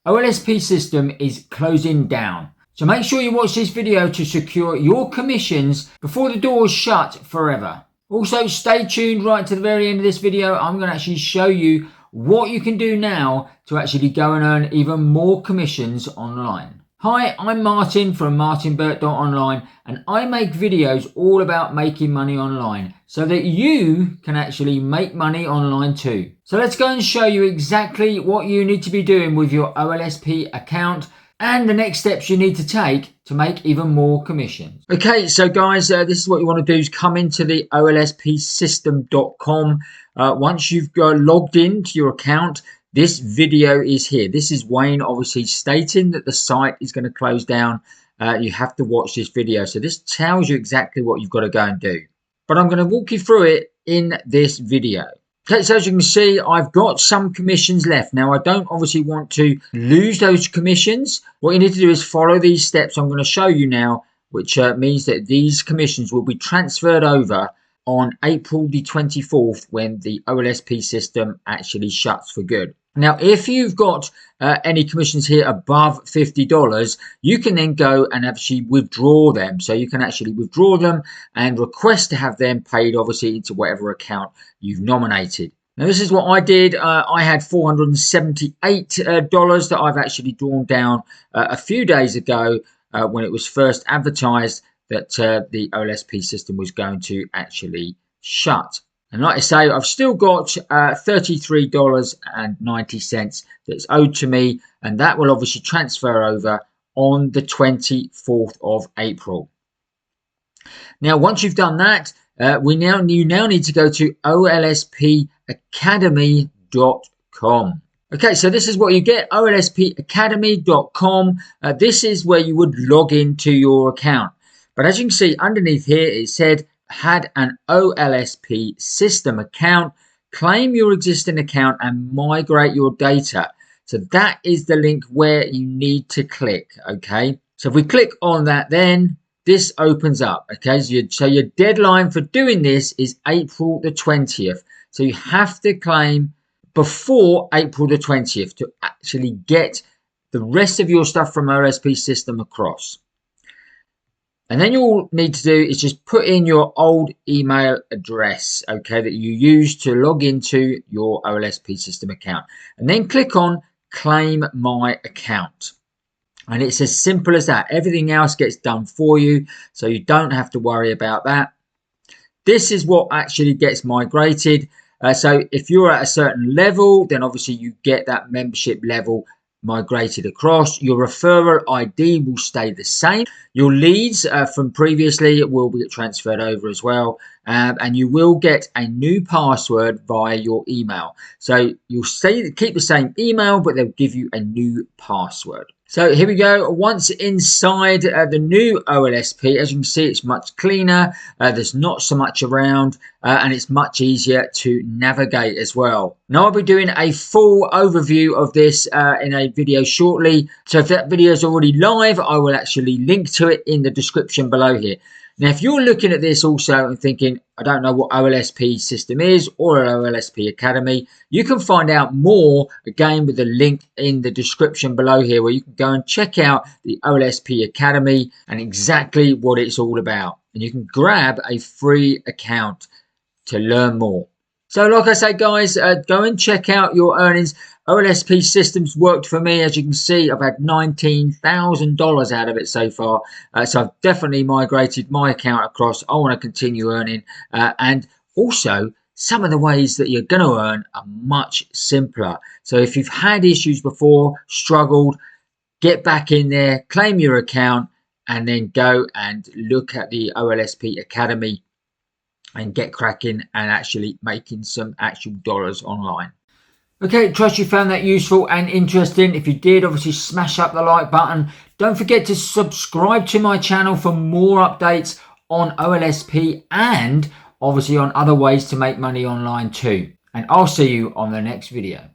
OLSP system is closing down. So make sure you watch this video to secure your commissions before the doors shut forever. Also, stay tuned right to the very end of this video. I'm going to actually show you what you can do now to actually go and earn even more commissions online. Hi, I'm Martin from martinburt.online, and I make videos all about making money online so that you can actually make money online too. So let's go and show you exactly what you need to be doing with your OLSP account and the next steps you need to take to make even more commissions. Okay, so guys, this is what you want to do is come into the olspsystem.com. Once you've got logged into your account, this video is here. This is Wayne obviously stating that the site is going to close down. You have to watch this video. So this tells you exactly what you've got to go and do. But I'm going to walk you through it in this video. Okay, so as you can see, I've got some commissions left. Now, I don't obviously want to lose those commissions. What you need to do is follow these steps I'm going to show you now, which means that these commissions will be transferred over on April the 24th when the OLSP system actually shuts for good. Now, if you've got any commissions here above $50, you can then go and actually withdraw them. So you can actually withdraw them and request to have them paid, obviously, into whatever account you've nominated. Now, this is what I did. I had $478 that I've actually drawn down a few days ago when it was first advertised that the OLSP system was going to actually shut. And like I say, I've still got $33.90 that's owed to me, and that will obviously transfer over on the 24th of April. Now, once you've done that, you now need to go to olspacademy.com. Okay, so this is what you get, olspacademy.com. This is where you would log into your account. But as you can see underneath here, it said, had an OLSP system account, claim your existing account and migrate your data. So that is the link where you need to click. Okay, so if we click on that, then this opens up. Okay, so your deadline for doing this is April the 20th. So you have to claim before April the 20th to actually get the rest of your stuff from OLSP system across. And then you'll need to do is just put in your old email address, okay, that you used to log into your OLSP system account. And then click on Claim My Account. And it's as simple as that. Everything else gets done for you, so you don't have to worry about that. This is what actually gets migrated. So if you're at a certain level, then obviously you get that membership level migrated across. Your referral ID will stay the same. Your leads from previously will be transferred over as well, and you will get a new password via your email. So you'll keep the same email, but they'll give you a new password. So here we go. Once inside the new OLSP, as you can see, it's much cleaner. There's not so much around, and it's much easier to navigate as well. Now, I'll be doing a full overview of this in a video shortly. So if that video is already live, I will actually link to it in the description below here. Now, if you're looking at this also and thinking, I don't know what OLSP system is or an OLSP Academy, you can find out more again with the link in the description below here, where you can go and check out the OLSP Academy and exactly what it's all about. And you can grab a free account to learn more. So like I say, guys, go and check out your earnings. OLSP systems worked for me. As you can see, I've had $19,000 out of it so far. So I've definitely migrated my account across. I want to continue earning. And also, some of the ways that you're going to earn are much simpler. So if you've had issues before, struggled, get back in there, claim your account, and then go and look at the OLSP Academy and get cracking and actually making some actual dollars online. Okay, trust you found that useful and interesting. If you did, obviously smash up the like button. Don't forget to subscribe to my channel for more updates on OLSP and obviously on other ways to make money online too. And I'll see you on the next video.